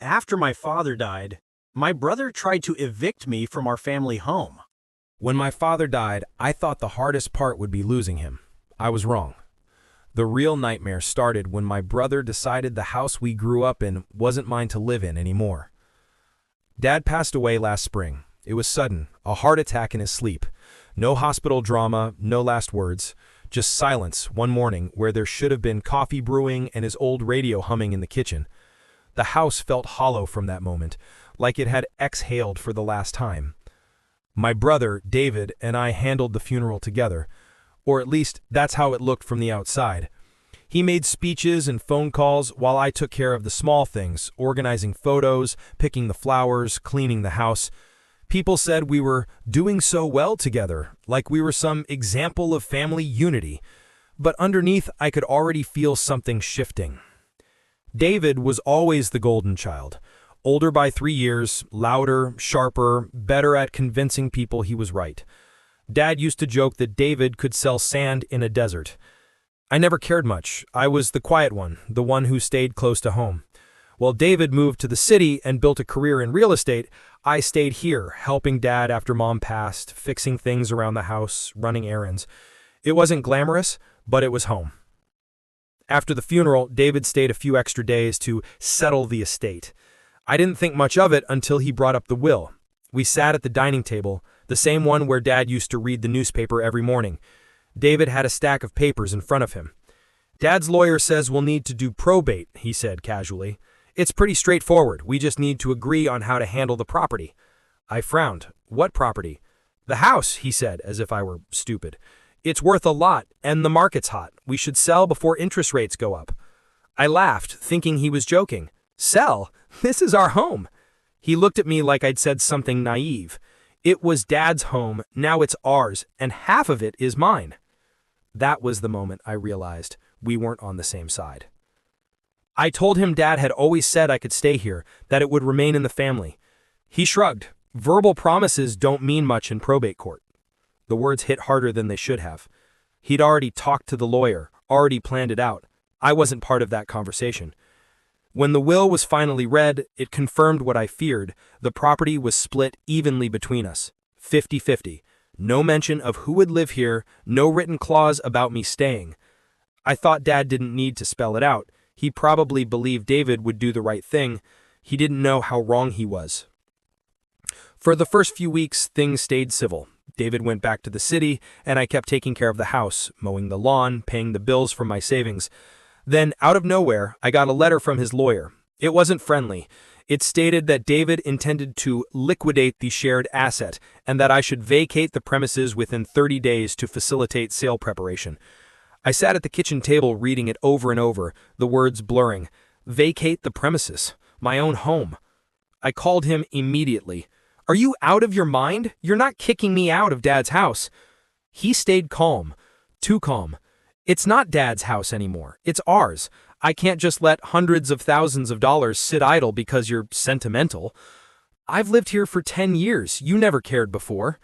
After my father died, my brother tried to evict me from our family home. When my father died, I thought the hardest part would be losing him. I was wrong. The real nightmare started when my brother decided the house we grew up in wasn't mine to live in anymore. Dad passed away last spring. It was sudden, a heart attack in his sleep. No hospital drama, no last words. Just silence one morning where there should have been coffee brewing and his old radio humming in the kitchen. The house felt hollow from that moment, like it had exhaled for the last time. My brother, David, and I handled the funeral together, or at least that's how it looked from the outside. He made speeches and phone calls while I took care of the small things, organizing photos, picking the flowers, cleaning the house. People said we were doing so well together, like we were some example of family unity. But underneath, I could already feel something shifting. David was always the golden child. Older by 3 years, louder, sharper, better at convincing people he was right. Dad used to joke that David could sell sand in a desert. I never cared much. I was the quiet one, the one who stayed close to home. While David moved to the city and built a career in real estate, I stayed here, helping Dad after Mom passed, fixing things around the house, running errands. It wasn't glamorous, but it was home. After the funeral, David stayed a few extra days to settle the estate. I didn't think much of it until he brought up the will. We sat at the dining table, the same one where Dad used to read the newspaper every morning. David had a stack of papers in front of him. Dad's lawyer says we'll need to do probate, he said casually. It's pretty straightforward. We just need to agree on how to handle the property. I frowned. What property? The house, he said, as if I were stupid. It's worth a lot, and the market's hot. We should sell before interest rates go up. I laughed, thinking he was joking. Sell? This is our home. He looked at me like I'd said something naive. It was Dad's home, now it's ours, and half of it is mine. That was the moment I realized we weren't on the same side. I told him Dad had always said I could stay here, that it would remain in the family. He shrugged. Verbal promises don't mean much in probate court. The words hit harder than they should have. He'd already talked to the lawyer, already planned it out. I wasn't part of that conversation. When the will was finally read, it confirmed what I feared. The property was split evenly between us, 50-50. No mention of who would live here, no written clause about me staying. I thought Dad didn't need to spell it out. He probably believed David would do the right thing. He didn't know how wrong he was. For the first few weeks, things stayed civil. David went back to the city, and I kept taking care of the house, mowing the lawn, paying the bills from my savings. Then, out of nowhere, I got a letter from his lawyer. It wasn't friendly. It stated that David intended to liquidate the shared asset, and that I should vacate the premises within 30 days to facilitate sale preparation. I sat at the kitchen table reading it over and over, the words blurring. Vacate the premises. My own home. I called him immediately. Are you out of your mind? You're not kicking me out of Dad's house. He stayed calm. Too calm. It's not Dad's house anymore. It's ours. I can't just let hundreds of thousands of dollars sit idle because you're sentimental. I've lived here for 10 years. You never cared before.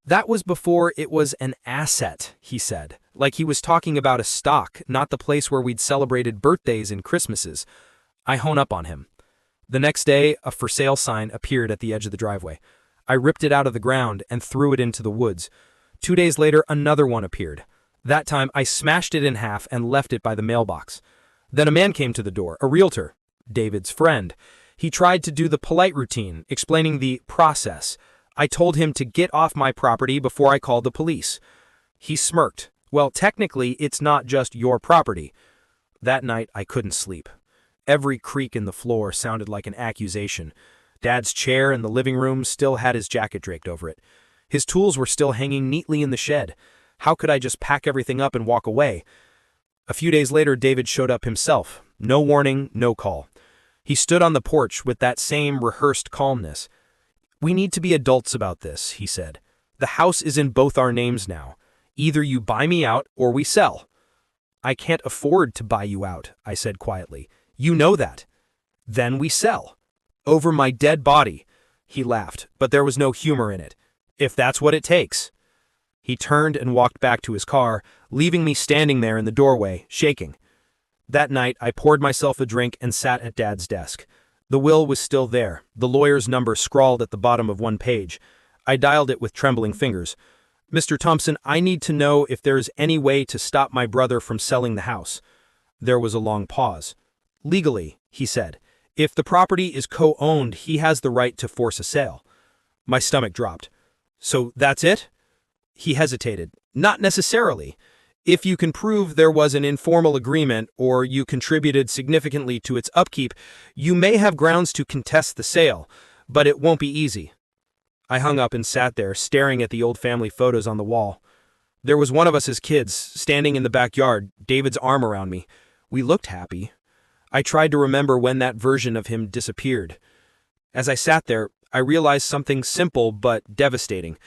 That was before it was an asset, he said, like he was talking about a stock, not the place where we'd celebrated birthdays and Christmases. I hung up on him. The next day, a for sale sign appeared at the edge of the driveway. I ripped it out of the ground and threw it into the woods. 2 days later, another one appeared. That time, I smashed it in half and left it by the mailbox. Then a man came to the door, a realtor, David's friend. He tried to do the polite routine, explaining the process. I told him to get off my property before I called the police. He smirked. Well, technically, it's not just your property. That night, I couldn't sleep. Every creak in the floor sounded like an accusation. Dad's chair in the living room still had his jacket draped over it. His tools were still hanging neatly in the shed. How could I just pack everything up and walk away? A few days later, David showed up himself. No warning, no call. He stood on the porch with that same rehearsed calmness. We need to be adults about this, he said. The house is in both our names now. Either you buy me out or we sell. I can't afford to buy you out, I said quietly. You know that. Then we sell. Over my dead body. He laughed, but there was no humor in it. If that's what it takes. He turned and walked back to his car, leaving me standing there in the doorway, shaking. That night, I poured myself a drink and sat at Dad's desk. The will was still there, the lawyer's number scrawled at the bottom of one page. I dialed it with trembling fingers. "Mr. Thompson, I need to know if there is any way to stop my brother from selling the house." There was a long pause. "Legally," he said, "if the property is co-owned, he has the right to force a sale." My stomach dropped. "So that's it?" He hesitated. "Not necessarily. If you can prove there was an informal agreement or you contributed significantly to its upkeep, you may have grounds to contest the sale, but it won't be easy." I hung up and sat there, staring at the old family photos on the wall. There was one of us as kids, standing in the backyard, David's arm around me. We looked happy. I tried to remember when that version of him disappeared. As I sat there, I realized something simple but devastating.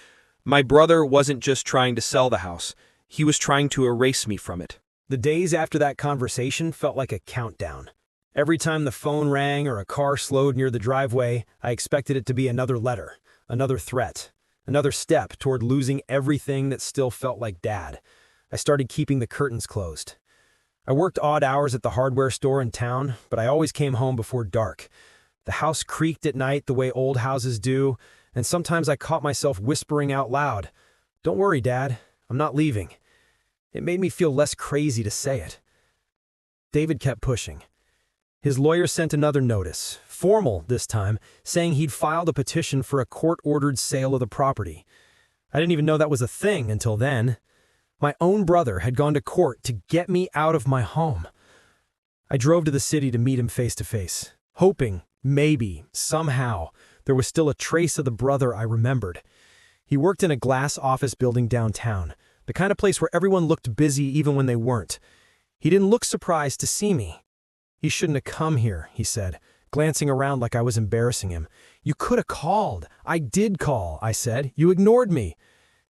My brother wasn't just trying to sell the house. He was trying to erase me from it. The days after that conversation felt like a countdown. Every time the phone rang or a car slowed near the driveway, I expected it to be another letter, another threat, another step toward losing everything that still felt like Dad. I started keeping the curtains closed. I worked odd hours at the hardware store in town, but I always came home before dark. The house creaked at night the way old houses do, and sometimes I caught myself whispering out loud, "Don't worry, Dad, I'm not leaving." It made me feel less crazy to say it. David kept pushing. His lawyer sent another notice, formal this time, saying he'd filed a petition for a court-ordered sale of the property. I didn't even know that was a thing until then. My own brother had gone to court to get me out of my home. I drove to the city to meet him face to face, hoping, maybe, somehow, there was still a trace of the brother I remembered. He worked in a glass office building downtown, the kind of place where everyone looked busy even when they weren't. He didn't look surprised to see me. "You shouldn't have come here," he said, glancing around like I was embarrassing him. "You could have called." "I did call," I said. "You ignored me."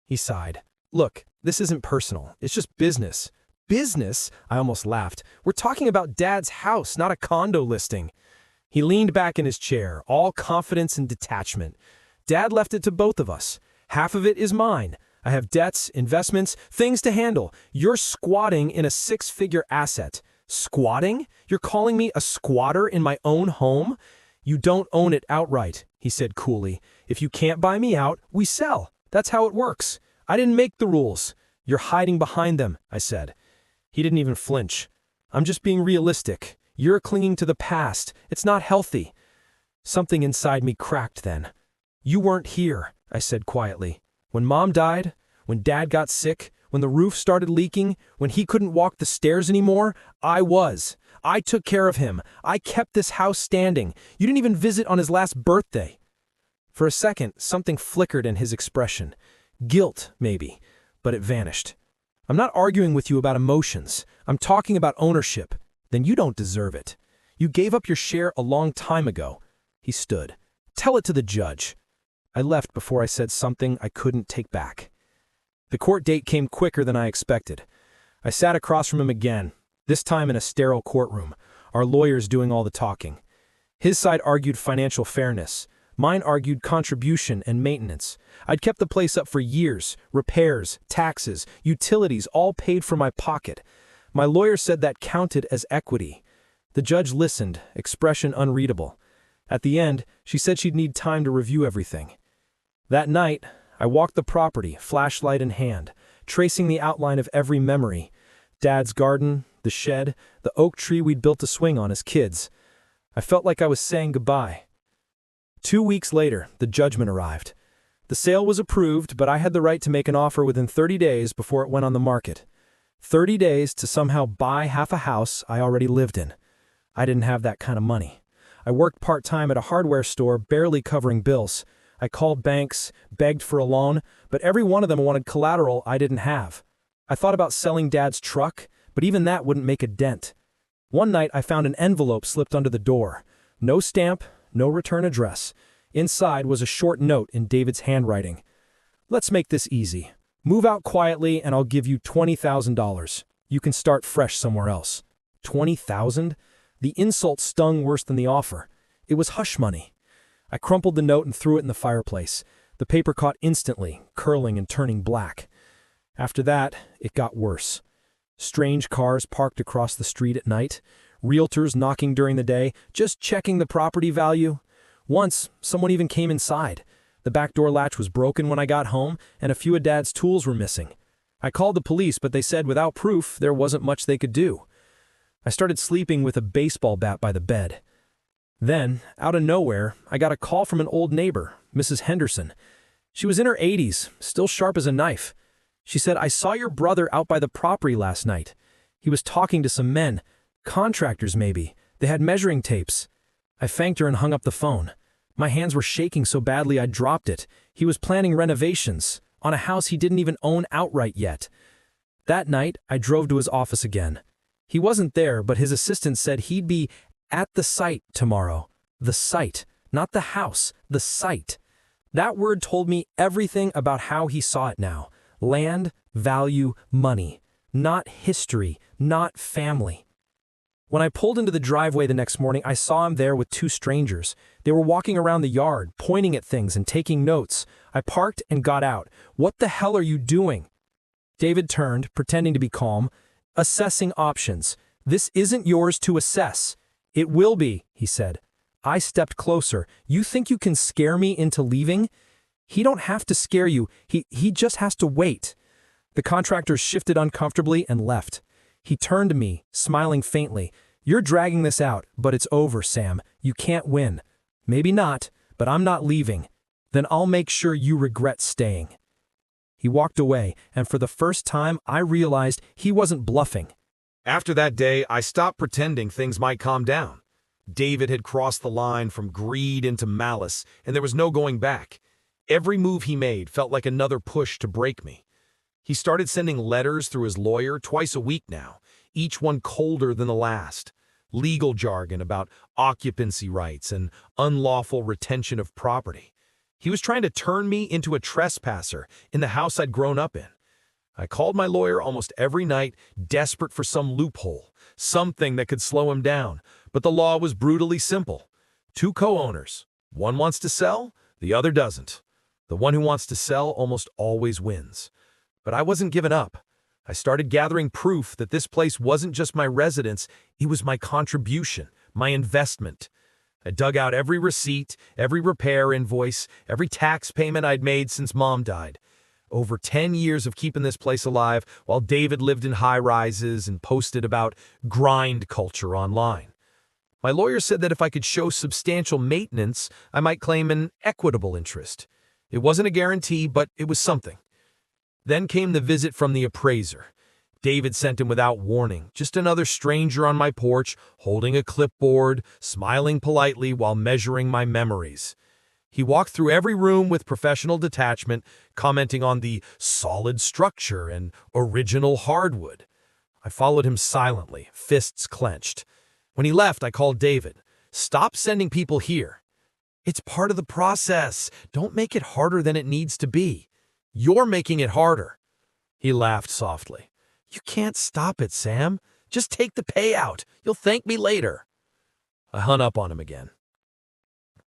He sighed. "Look, this isn't personal. It's just business." "Business?" I almost laughed. "We're talking about Dad's house, not a condo listing." He leaned back in his chair, all confidence and detachment. "Dad left it to both of us. Half of it is mine. I have debts, investments, things to handle. You're squatting in a six-figure asset." "Squatting? You're calling me a squatter in my own home?" "You don't own it outright," he said coolly. "If you can't buy me out, we sell. That's how it works. I didn't make the rules." "You're hiding behind them," I said. He didn't even flinch. "I'm just being realistic. You're clinging to the past. It's not healthy." Something inside me cracked then. "You weren't here," I said quietly. "When Mom died, when Dad got sick, when the roof started leaking, when he couldn't walk the stairs anymore, I was. I took care of him. I kept this house standing. You didn't even visit on his last birthday." For a second, something flickered in his expression. Guilt, maybe, but it vanished. "I'm not arguing with you about emotions. I'm talking about ownership. Then you don't deserve it. You gave up your share a long time ago." He stood. "Tell it to the judge." I left before I said something I couldn't take back. The court date came quicker than I expected. I sat across from him again, this time in a sterile courtroom, our lawyers doing all the talking. His side argued financial fairness. Mine argued contribution and maintenance. I'd kept the place up for years, repairs, taxes, utilities, all paid from my pocket. My lawyer said that counted as equity. The judge listened, expression unreadable. At the end, she said she'd need time to review everything. That night, I walked the property, flashlight in hand, tracing the outline of every memory. Dad's garden, the shed, the oak tree we'd built to swing on as kids. I felt like I was saying goodbye. 2 weeks later, the judgment arrived. The sale was approved, but I had the right to make an offer within 30 days before it went on the market. 30 days to somehow buy half a house I already lived in. I didn't have that kind of money. I worked part-time at a hardware store, barely covering bills. I called banks, begged for a loan, but every one of them wanted collateral I didn't have. I thought about selling Dad's truck, but even that wouldn't make a dent. One night I found an envelope slipped under the door. No stamp, no return address. Inside was a short note in David's handwriting. "Let's make this easy. Move out quietly and I'll give you $20,000. You can start fresh somewhere else." $20,000? The insult stung worse than the offer. It was hush money. I crumpled the note and threw it in the fireplace. The paper caught instantly, curling and turning black. After that, it got worse. Strange cars parked across the street at night, realtors knocking during the day, just checking the property value. Once, someone even came inside. The back door latch was broken when I got home, and a few of Dad's tools were missing. I called the police, but they said without proof, there wasn't much they could do. I started sleeping with a baseball bat by the bed. Then, out of nowhere, I got a call from an old neighbor, Mrs. Henderson. She was in her 80s, still sharp as a knife. She said, "I saw your brother out by the property last night. He was talking to some men, contractors maybe. They had measuring tapes." I thanked her and hung up the phone. My hands were shaking so badly I dropped it. He was planning renovations on a house he didn't even own outright yet. That night, I drove to his office again. He wasn't there, but his assistant said he'd be at the site tomorrow. The site, not the house, the site. That word told me everything about how he saw it now. Land, value, money. Not history, not family. When I pulled into the driveway the next morning, I saw him there with two strangers. They were walking around the yard, pointing at things and taking notes. I parked and got out. "What the hell are you doing?" David turned, pretending to be calm. "Assessing options. This isn't yours to assess." "It will be," he said. I stepped closer. "You think you can scare me into leaving?" "He don't have to scare you. He just has to wait." The contractor shifted uncomfortably and left. He turned to me, smiling faintly. "You're dragging this out, but it's over, Sam. You can't win." "Maybe not, but I'm not leaving. Then I'll make sure you regret staying." He walked away, and for the first time, I realized he wasn't bluffing. After that day, I stopped pretending things might calm down. David had crossed the line from greed into malice, and there was no going back. Every move he made felt like another push to break me. He started sending letters through his lawyer twice a week now, each one colder than the last. Legal jargon about occupancy rights and unlawful retention of property. He was trying to turn me into a trespasser in the house I'd grown up in. I called my lawyer almost every night, desperate for some loophole, something that could slow him down. But the law was brutally simple. Two co-owners. One wants to sell, the other doesn't. The one who wants to sell almost always wins. But I wasn't giving up. I started gathering proof that this place wasn't just my residence, it was my contribution, my investment. I dug out every receipt, every repair invoice, every tax payment I'd made since Mom died. Over 10 years of keeping this place alive while David lived in high-rises and posted about grind culture online. My lawyer said that if I could show substantial maintenance, I might claim an equitable interest. It wasn't a guarantee, but it was something. Then came the visit from the appraiser. David sent him without warning, just another stranger on my porch, holding a clipboard, smiling politely while measuring my memories. He walked through every room with professional detachment, commenting on the solid structure and original hardwood. I followed him silently, fists clenched. When he left, I called David. "Stop sending people here. It's part of the process. Don't make it harder than it needs to be. You're making it harder." He laughed softly. "You can't stop it, Sam. Just take the payout. You'll thank me later." I hung up on him again.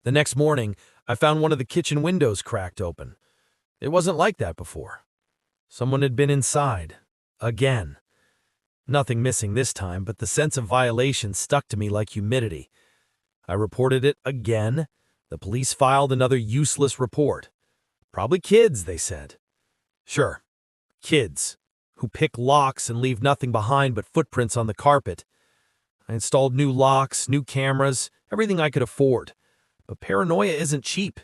The next morning, I found one of the kitchen windows cracked open. It wasn't like that before. Someone had been inside. Again. Nothing missing this time, but the sense of violation stuck to me like humidity. I reported it again. The police filed another useless report. Probably kids, they said. Sure, kids, who pick locks and leave nothing behind but footprints on the carpet. I installed new locks, new cameras, everything I could afford. But paranoia isn't cheap.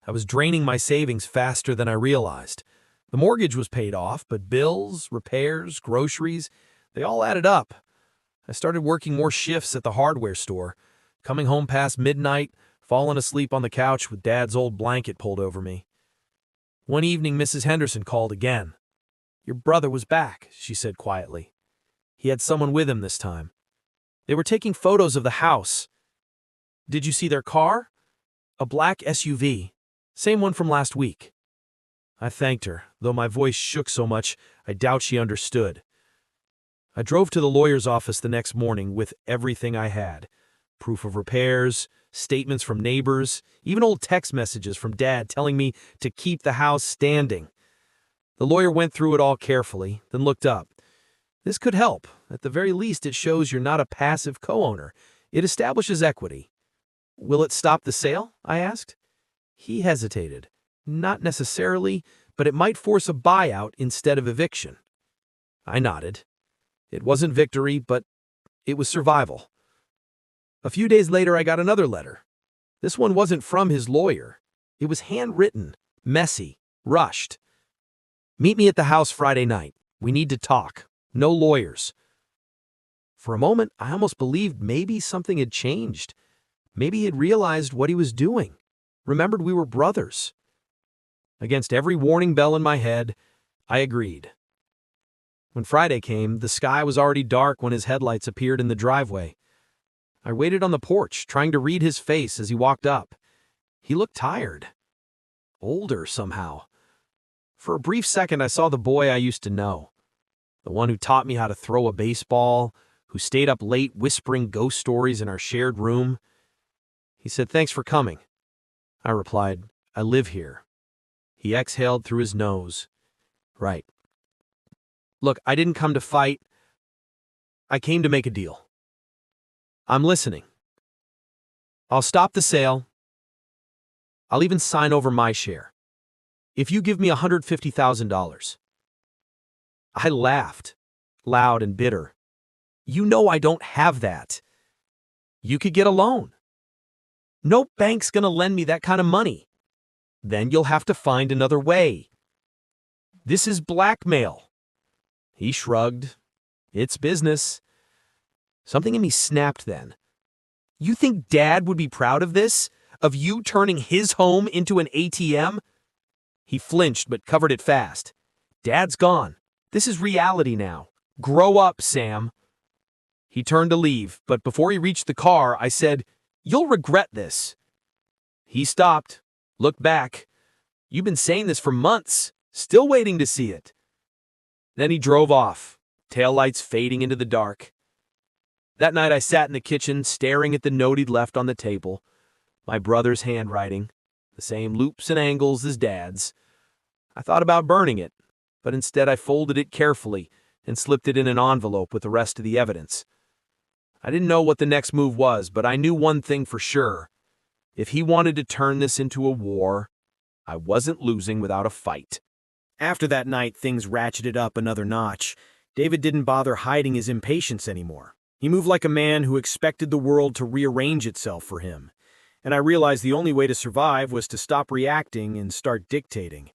I was draining my savings faster than I realized. The mortgage was paid off, but bills, repairs, groceries, they all added up. I started working more shifts at the hardware store, coming home past midnight, falling asleep on the couch with Dad's old blanket pulled over me. One evening, Mrs. Henderson called again. "Your brother was back," she said quietly. "He had someone with him this time. They were taking photos of the house. Did you see their car? A black SUV. Same one from last week." I thanked her, though my voice shook so much I doubt she understood. I drove to the lawyer's office the next morning with everything I had. Proof of repairs, statements from neighbors, even old text messages from Dad telling me to keep the house standing. The lawyer went through it all carefully, then looked up. This could help. At the very least, it shows you're not a passive co-owner. It establishes equity. Will it stop the sale? I asked. He hesitated. Not necessarily, but it might force a buyout instead of eviction. I nodded. It wasn't victory, but it was survival. A few days later, I got another letter. This one wasn't from his lawyer. It was handwritten, messy, rushed. Meet me at the house Friday night. We need to talk. No lawyers. For a moment, I almost believed maybe something had changed. Maybe he had realized what he was doing. Remembered we were brothers. Against every warning bell in my head, I agreed. When Friday came, the sky was already dark when his headlights appeared in the driveway. I waited on the porch, trying to read his face as he walked up. He looked tired. Older, somehow. For a brief second, I saw the boy I used to know. The one who taught me how to throw a baseball, who stayed up late whispering ghost stories in our shared room. He said, "Thanks for coming." I replied, "I live here." He exhaled through his nose. "Right. Look, I didn't come to fight. I came to make a deal. I'm listening. I'll stop the sale. I'll even sign over my share. If you give me $150,000. I laughed, loud and bitter. "You know I don't have that. You could get a loan. No bank's gonna lend me that kind of money. Then you'll have to find another way. This is blackmail." He shrugged. "It's business." Something in me snapped then. "You think Dad would be proud of this? Of you turning his home into an ATM? He flinched but covered it fast. "Dad's gone. This is reality now. Grow up, Sam." He turned to leave, but before he reached the car, I said, "You'll regret this." He stopped, looked back. "You've been saying this for months, still waiting to see it." Then he drove off, taillights fading into the dark. That night I sat in the kitchen, staring at the note he'd left on the table. My brother's handwriting, the same loops and angles as Dad's. I thought about burning it, but instead I folded it carefully and slipped it in an envelope with the rest of the evidence. I didn't know what the next move was, but I knew one thing for sure. If he wanted to turn this into a war, I wasn't losing without a fight. After that night, things ratcheted up another notch. David didn't bother hiding his impatience anymore. He moved like a man who expected the world to rearrange itself for him. And I realized the only way to survive was to stop reacting and start dictating.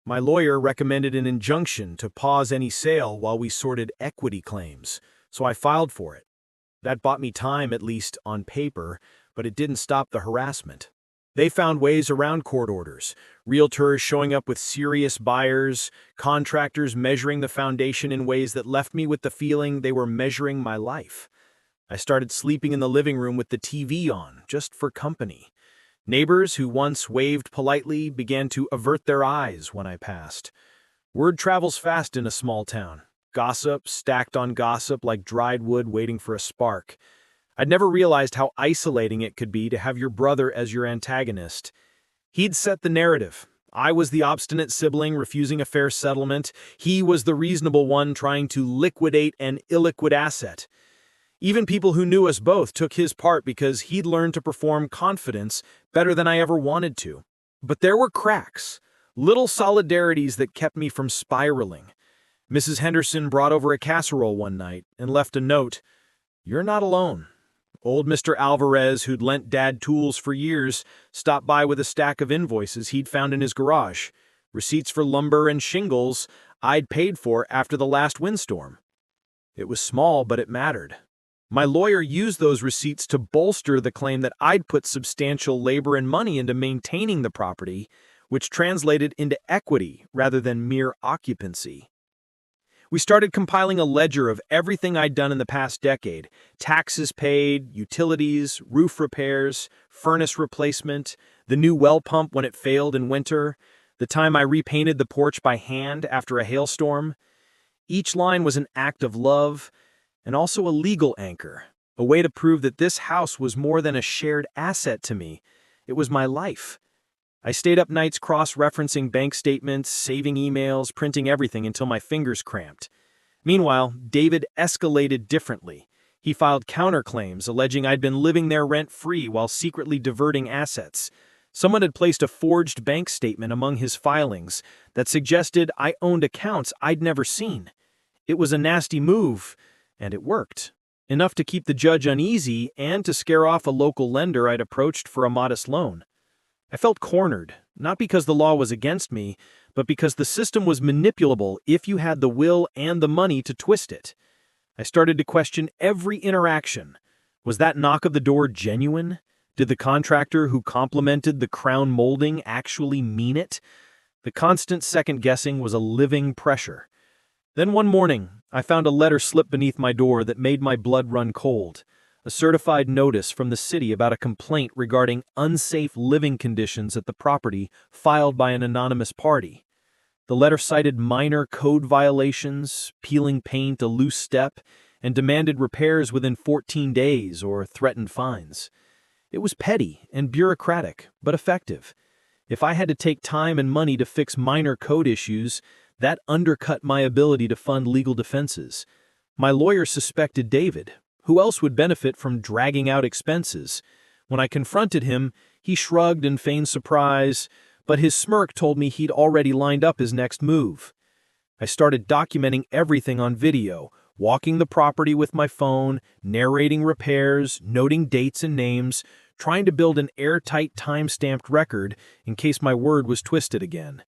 My lawyer recommended an injunction to pause any sale while we sorted equity claims, so I filed for it. That bought me time, at least on paper, but it didn't stop the harassment. They found ways around court orders, realtors showing up with serious buyers, contractors measuring the foundation in ways that left me with the feeling they were measuring my life. I started sleeping in the living room with the TV on, just for company. Neighbors who once waved politely began to avert their eyes when I passed. Word travels fast in a small town. Gossip stacked on gossip like dried wood waiting for a spark. I'd never realized how isolating it could be to have your brother as your antagonist. He'd set the narrative. I was the obstinate sibling refusing a fair settlement. He was the reasonable one trying to liquidate an illiquid asset. Even people who knew us both took his part because he'd learned to perform confidence better than I ever wanted to. But there were cracks, little solidarities that kept me from spiraling. Mrs. Henderson brought over a casserole one night and left a note. "You're not alone." Old Mr. Alvarez, who'd lent Dad tools for years, stopped by with a stack of invoices he'd found in his garage, receipts for lumber and shingles I'd paid for after the last windstorm. It was small, but it mattered. My lawyer used those receipts to bolster the claim that I'd put substantial labor and money into maintaining the property, which translated into equity rather than mere occupancy. We started compiling a ledger of everything I'd done in the past decade: taxes paid, utilities, roof repairs, furnace replacement, the new well pump when it failed in winter, the time I repainted the porch by hand after a hailstorm. Each line was an act of love and also a legal anchor, a way to prove that this house was more than a shared asset to me. It was my life. I stayed up nights cross-referencing bank statements, saving emails, printing everything until my fingers cramped. Meanwhile, David escalated differently. He filed counterclaims alleging I'd been living there rent-free while secretly diverting assets. Someone had placed a forged bank statement among his filings that suggested I owned accounts I'd never seen. It was a nasty move, and it worked. Enough to keep the judge uneasy and to scare off a local lender I'd approached for a modest loan. I felt cornered, not because the law was against me, but because the system was manipulable if you had the will and the money to twist it. I started to question every interaction. Was that knock of the door genuine? Did the contractor who complimented the crown molding actually mean it? The constant second-guessing was a living pressure. Then one morning, I found a letter slipped beneath my door that made my blood run cold. A certified notice from the city about a complaint regarding unsafe living conditions at the property filed by an anonymous party. The letter cited minor code violations, peeling paint a loose step, and demanded repairs within 14 days or threatened fines. It was petty and bureaucratic, but effective. If I had to take time and money to fix minor code issues, that undercut my ability to fund legal defenses. My lawyer suspected David. Who else would benefit from dragging out expenses? When I confronted him, he shrugged and feigned surprise, but his smirk told me he'd already lined up his next move. I started documenting everything on video, walking the property with my phone, narrating repairs, noting dates and names, trying to build an airtight time-stamped record in case my word was twisted again.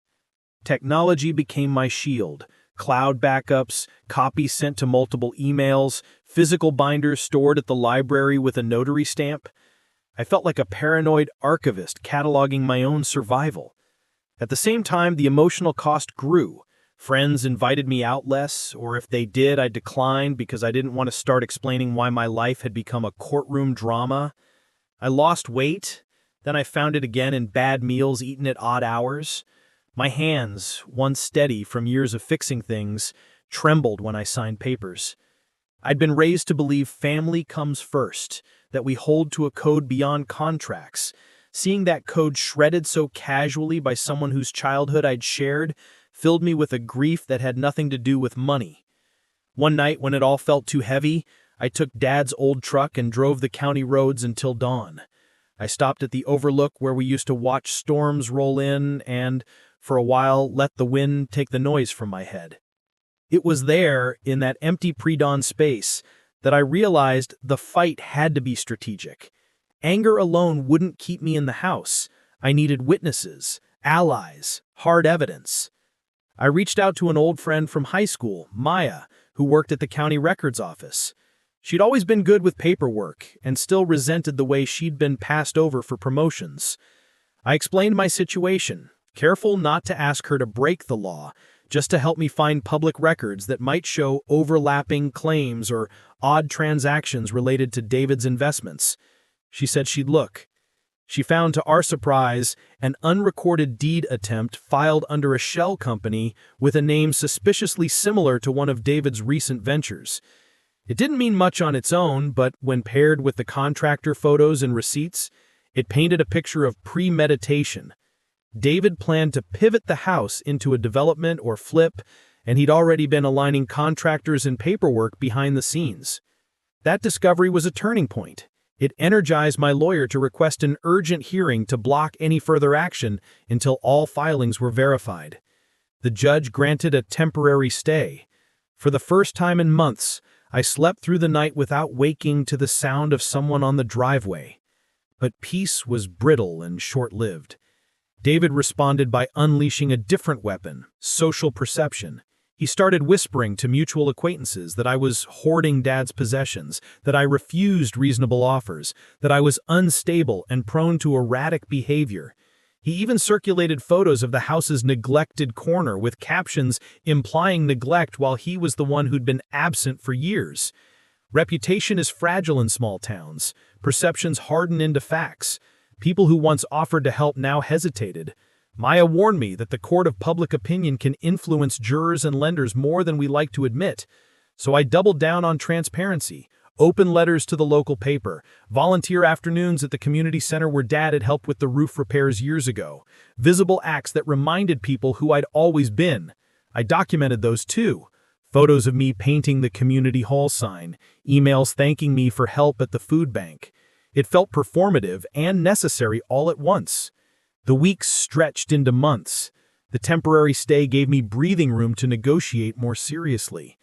Technology became my shield. Cloud backups, copies sent to multiple emails, physical binders stored at the library with a notary stamp. I felt like a paranoid archivist cataloging my own survival. At the same time, the emotional cost grew. Friends invited me out less, or if they did, I declined because I didn't want to start explaining why my life had become a courtroom drama. I lost weight, then I found it again in bad meals eaten at odd hours. My hands, once steady from years of fixing things, trembled when I signed papers. I'd been raised to believe family comes first, that we hold to a code beyond contracts. Seeing that code shredded so casually by someone whose childhood I'd shared filled me with a grief that had nothing to do with money. One night, when it all felt too heavy, I took Dad's old truck and drove the county roads until dawn. I stopped at the overlook where we used to watch storms roll in and, for a while, let the wind take the noise from my head. It was there, in that empty pre-dawn space, that I realized the fight had to be strategic. Anger alone wouldn't keep me in the house. I needed witnesses, allies, hard evidence. I reached out to an old friend from high school, Maya, who worked at the county records office. She'd always been good with paperwork and still resented the way she'd been passed over for promotions. I explained my situation, careful not to ask her to break the law, just to help me find public records that might show overlapping claims or odd transactions related to David's investments. She said she'd look. She found, to our surprise, an unrecorded deed attempt filed under a shell company with a name suspiciously similar to one of David's recent ventures. It didn't mean much on its own, but when paired with the contractor photos and receipts, it painted a picture of premeditation. David planned to pivot the house into a development or flip, and he'd already been aligning contractors and paperwork behind the scenes. That discovery was a turning point. It energized my lawyer to request an urgent hearing to block any further action until all filings were verified. The judge granted a temporary stay. For the first time in months, I slept through the night without waking to the sound of someone on the driveway. But peace was brittle and short-lived. David responded by unleashing a different weapon, social perception. He started whispering to mutual acquaintances that I was hoarding Dad's possessions, that I refused reasonable offers, that I was unstable and prone to erratic behavior. He even circulated photos of the house's neglected corner with captions implying neglect while he was the one who'd been absent for years. Reputation is fragile in small towns. Perceptions harden into facts. People who once offered to help now hesitated. Maya warned me that the court of public opinion can influence jurors and lenders more than we like to admit. So I doubled down on transparency. Open letters to the local paper, volunteer afternoons at the community center where Dad had helped with the roof repairs years ago, visible acts that reminded people who I'd always been. I documented those too. Photos of me painting the community hall sign, emails thanking me for help at the food bank. It felt performative and necessary all at once. The weeks stretched into months. The temporary stay gave me breathing room to negotiate more seriously.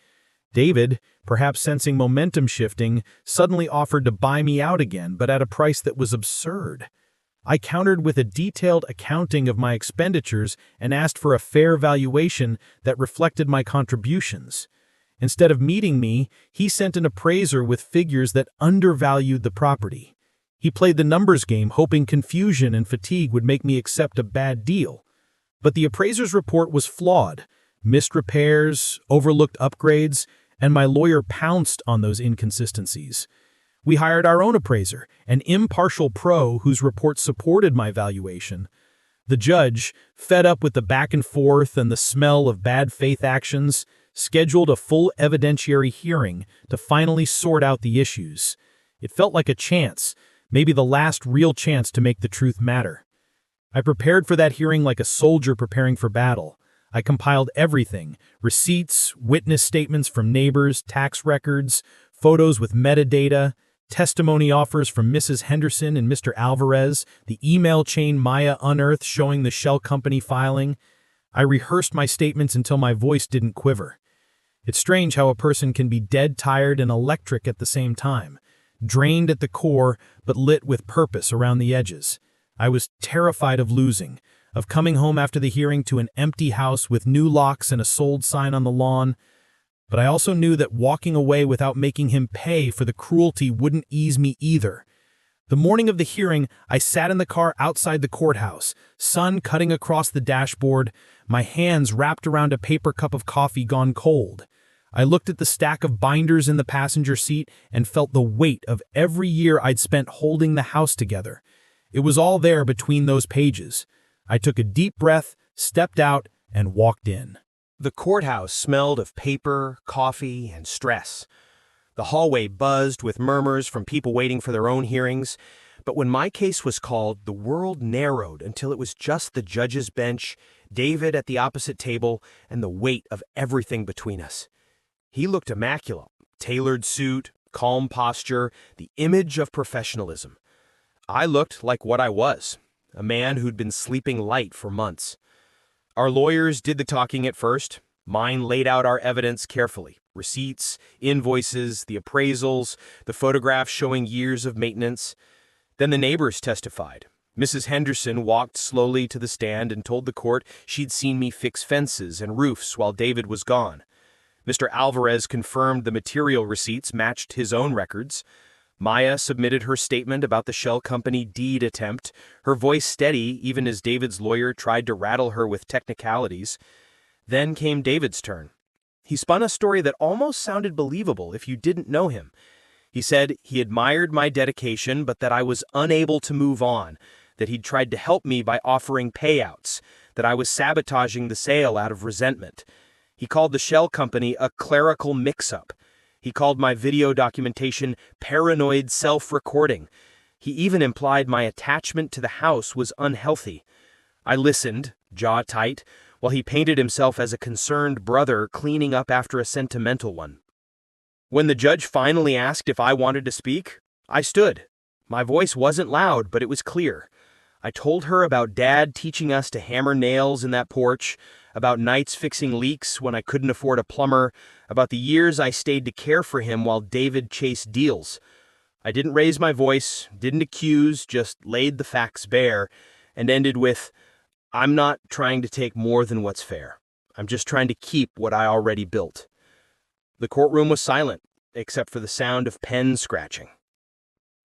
David, perhaps sensing momentum shifting, suddenly offered to buy me out again, but at a price that was absurd. I countered with a detailed accounting of my expenditures and asked for a fair valuation that reflected my contributions. Instead of meeting me, he sent an appraiser with figures that undervalued the property. He played the numbers game, hoping confusion and fatigue would make me accept a bad deal. But the appraiser's report was flawed. Missed repairs, overlooked upgrades, and my lawyer pounced on those inconsistencies. We hired our own appraiser, an impartial pro whose report supported my valuation. The judge, fed up with the back and forth and the smell of bad faith actions, scheduled a full evidentiary hearing to finally sort out the issues. It felt like a chance, maybe the last real chance to make the truth matter. I prepared for that hearing like a soldier preparing for battle. I compiled everything: receipts, witness statements from neighbors, tax records, photos with metadata, testimony offers from Mrs. Henderson and Mr. Alvarez, the email chain Maya unearthed showing the shell company filing. I rehearsed my statements until my voice didn't quiver. It's strange how a person can be dead tired and electric at the same time, drained at the core but lit with purpose around the edges. I was terrified of losing, of coming home after the hearing to an empty house with new locks and a sold sign on the lawn. But I also knew that walking away without making him pay for the cruelty wouldn't ease me either. The morning of the hearing, I sat in the car outside the courthouse, sun cutting across the dashboard, my hands wrapped around a paper cup of coffee gone cold. I looked at the stack of binders in the passenger seat and felt the weight of every year I'd spent holding the house together. It was all there between those pages. I took a deep breath, stepped out, and walked in. The courthouse smelled of paper, coffee, and stress. The hallway buzzed with murmurs from people waiting for their own hearings. But when my case was called, the world narrowed until it was just the judge's bench, David at the opposite table, and the weight of everything between us. He looked immaculate: tailored suit, calm posture, the image of professionalism. I looked like what I was, a man who'd been sleeping light for months. Our lawyers did the talking at first. Mine laid out our evidence carefully: receipts, invoices, the appraisals, the photographs showing years of maintenance. Then the neighbors testified. Mrs. Henderson walked slowly to the stand and told the court she'd seen me fix fences and roofs while David was gone. Mr. Alvarez confirmed the material receipts matched his own records. Maya submitted her statement about the shell company deed attempt, her voice steady even as David's lawyer tried to rattle her with technicalities. Then came David's turn. He spun a story that almost sounded believable if you didn't know him. He said he admired my dedication, but that I was unable to move on, that he'd tried to help me by offering payouts, that I was sabotaging the sale out of resentment. He called the shell company a clerical mix-up. He called my video documentation paranoid self-recording. He even implied my attachment to the house was unhealthy. I listened, jaw tight, while he painted himself as a concerned brother cleaning up after a sentimental one. When the judge finally asked if I wanted to speak, I stood. My voice wasn't loud, but it was clear. I told her about Dad teaching us to hammer nails in that porch, about nights fixing leaks when I couldn't afford a plumber, about the years I stayed to care for him while David chased deals. I didn't raise my voice, didn't accuse, just laid the facts bare, and ended with, "I'm not trying to take more than what's fair. I'm just trying to keep what I already built." The courtroom was silent, except for the sound of pen scratching.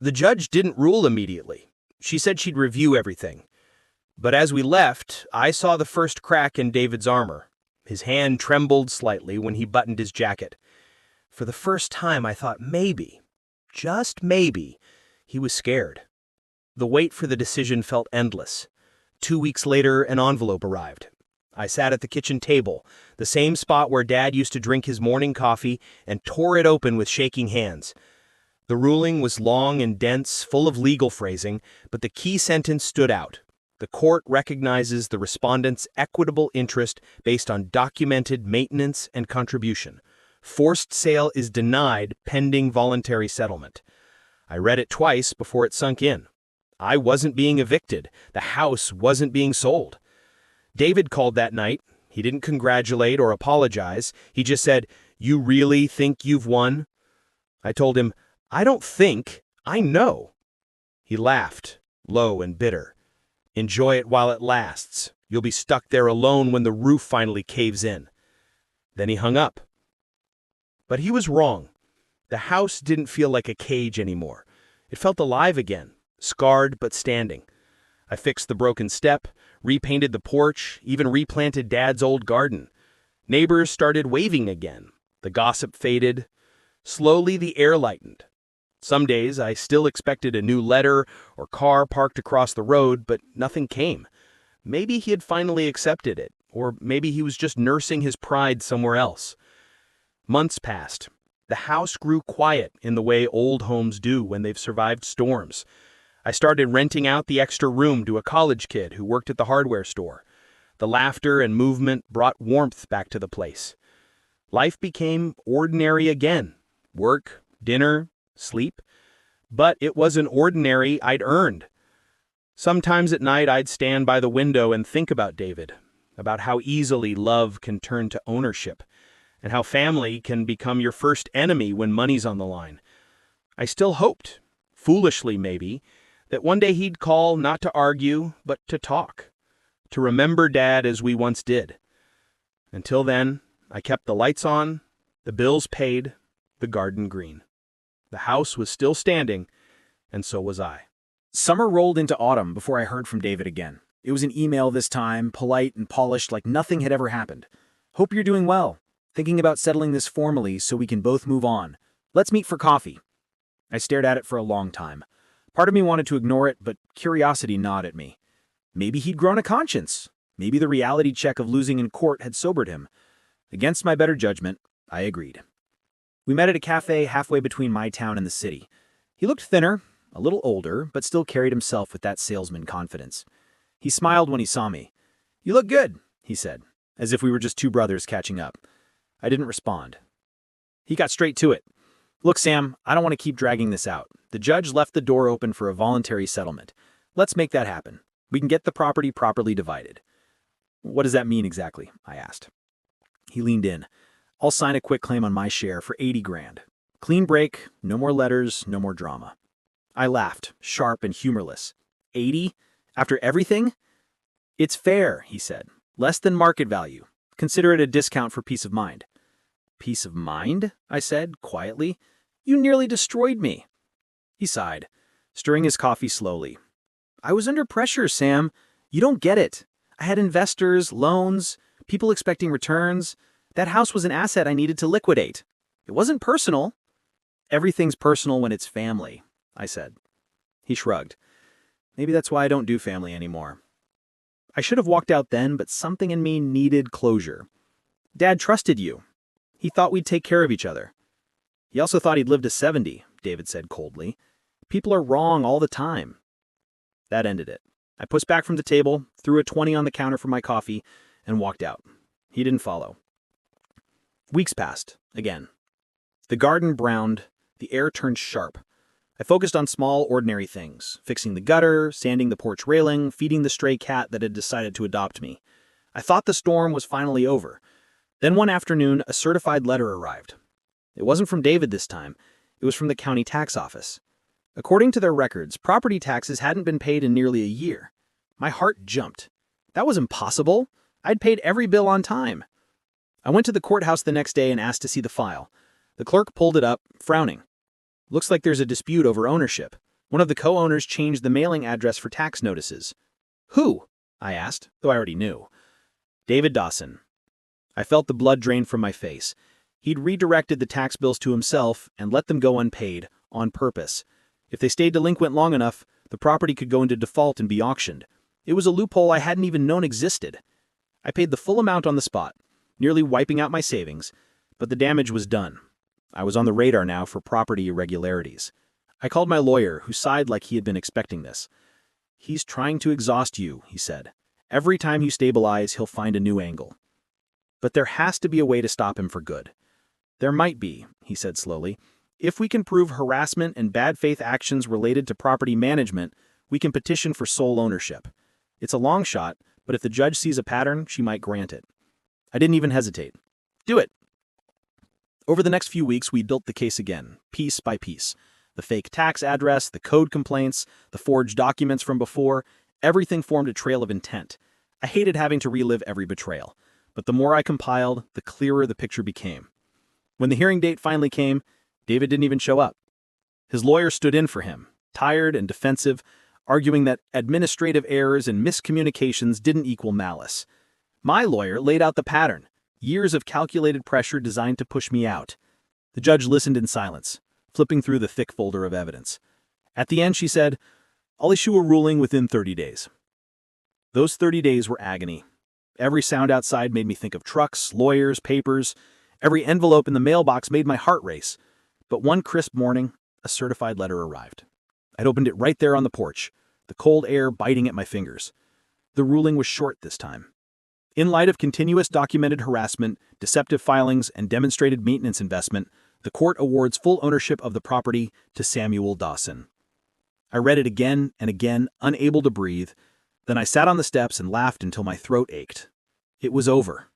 The judge didn't rule immediately. She said she'd review everything. But as we left, I saw the first crack in David's armor. His hand trembled slightly when he buttoned his jacket. For the first time, I thought maybe, just maybe, he was scared. The wait for the decision felt endless. 2 weeks later, an envelope arrived. I sat at the kitchen table, the same spot where Dad used to drink his morning coffee, and tore it open with shaking hands. The ruling was long and dense, full of legal phrasing, but the key sentence stood out. The court recognizes the respondent's equitable interest based on documented maintenance and contribution. Forced sale is denied pending voluntary settlement. I read it twice before it sunk in. I wasn't being evicted. The house wasn't being sold. David called that night. He didn't congratulate or apologize. He just said, "You really think you've won?" I told him, "I don't think, I know." He laughed, low and bitter. "Enjoy it while it lasts. You'll be stuck there alone when the roof finally caves in." Then he hung up. But he was wrong. The house didn't feel like a cage anymore. It felt alive again, scarred but standing. I fixed the broken step, repainted the porch, even replanted Dad's old garden. Neighbors started waving again. The gossip faded. Slowly the air lightened. Some days I still expected a new letter or car parked across the road, but nothing came. Maybe he had finally accepted it, or maybe he was just nursing his pride somewhere else. Months passed. The house grew quiet in the way old homes do when they've survived storms. I started renting out the extra room to a college kid who worked at the hardware store. The laughter and movement brought warmth back to the place. Life became ordinary again. Work, dinner, sleep. But it was an ordinary I'd earned. Sometimes at night I'd stand by the window and think about David, about how easily love can turn to ownership, and how family can become your first enemy when money's on the line. I still hoped, foolishly maybe, that one day he'd call not to argue, but to talk, to remember Dad as we once did. Until then, I kept the lights on, the bills paid, the garden green. The house was still standing, and so was I. Summer rolled into autumn before I heard from David again. It was an email this time, polite and polished like nothing had ever happened. "Hope you're doing well. Thinking about settling this formally so we can both move on. Let's meet for coffee." I stared at it for a long time. Part of me wanted to ignore it, but curiosity gnawed at me. Maybe he'd grown a conscience. Maybe the reality check of losing in court had sobered him. Against my better judgment, I agreed. We met at a cafe halfway between my town and the city. He looked thinner, a little older, but still carried himself with that salesman confidence. He smiled when he saw me. "You look good," he said, as if we were just two brothers catching up. I didn't respond. He got straight to it. "Look, Sam, I don't want to keep dragging this out. The judge left the door open for a voluntary settlement. Let's make that happen. We can get the property properly divided." "What does that mean exactly?" I asked. He leaned in. "I'll sign a quick claim on my share for 80 grand. Clean break, no more letters, no more drama." I laughed, sharp and humorless. 80? After everything? "It's fair," he said. "Less than market value. Consider it a discount for peace of mind." "Peace of mind?" I said, quietly. "You nearly destroyed me." He sighed, stirring his coffee slowly. "I was under pressure, Sam. You don't get it. I had investors, loans, people expecting returns. That house was an asset I needed to liquidate. It wasn't personal." "Everything's personal when it's family," I said. He shrugged. "Maybe that's why I don't do family anymore." I should have walked out then, but something in me needed closure. "Dad trusted you. He thought we'd take care of each other." "He also thought he'd live to 70, David said coldly. "People are wrong all the time." That ended it. I pushed back from the table, threw a 20 on the counter for my coffee, and walked out. He didn't follow. Weeks passed, again. The garden browned, the air turned sharp. I focused on small, ordinary things, fixing the gutter, sanding the porch railing, feeding the stray cat that had decided to adopt me. I thought the storm was finally over. Then one afternoon, a certified letter arrived. It wasn't from David this time. It was from the county tax office. According to their records, property taxes hadn't been paid in nearly a year. My heart jumped. That was impossible. I'd paid every bill on time. I went to the courthouse the next day and asked to see the file. The clerk pulled it up, frowning. "Looks like there's a dispute over ownership. One of the co-owners changed the mailing address for tax notices." "Who?" I asked, though I already knew. "David Dawson." I felt the blood drain from my face. He'd redirected the tax bills to himself and let them go unpaid, on purpose. If they stayed delinquent long enough, the property could go into default and be auctioned. It was a loophole I hadn't even known existed. I paid the full amount on the spot, nearly wiping out my savings, but the damage was done. I was on the radar now for property irregularities. I called my lawyer, who sighed like he had been expecting this. "He's trying to exhaust you," he said. "Every time you stabilize, he'll find a new angle. But there has to be a way to stop him for good. There might be, he said slowly. If we can prove harassment and bad faith actions related to property management, we can petition for sole ownership. It's a long shot, but if the judge sees a pattern, she might grant it. I didn't even hesitate. Do it. Over the next few weeks, we built the case again, piece by piece. The fake tax address, the code complaints, the forged documents from before, everything formed a trail of intent. I hated having to relive every betrayal, but the more I compiled, the clearer the picture became. When the hearing date finally came, David didn't even show up. His lawyer stood in for him, tired and defensive, arguing that administrative errors and miscommunications didn't equal malice. My lawyer laid out the pattern, years of calculated pressure designed to push me out. The judge listened in silence, flipping through the thick folder of evidence. At the end, she said, "I'll issue a ruling within 30 days. Those 30 days were agony. Every sound outside made me think of trucks, lawyers, papers. Every envelope in the mailbox made my heart race. But one crisp morning, a certified letter arrived. I'd opened it right there on the porch, the cold air biting at my fingers. The ruling was short this time. In light of continuous documented harassment, deceptive filings, and demonstrated maintenance investment, the court awards full ownership of the property to Samuel Dawson. I read it again and again, unable to breathe. Then I sat on the steps and laughed until my throat ached. It was over.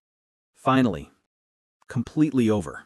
Finally. Completely over.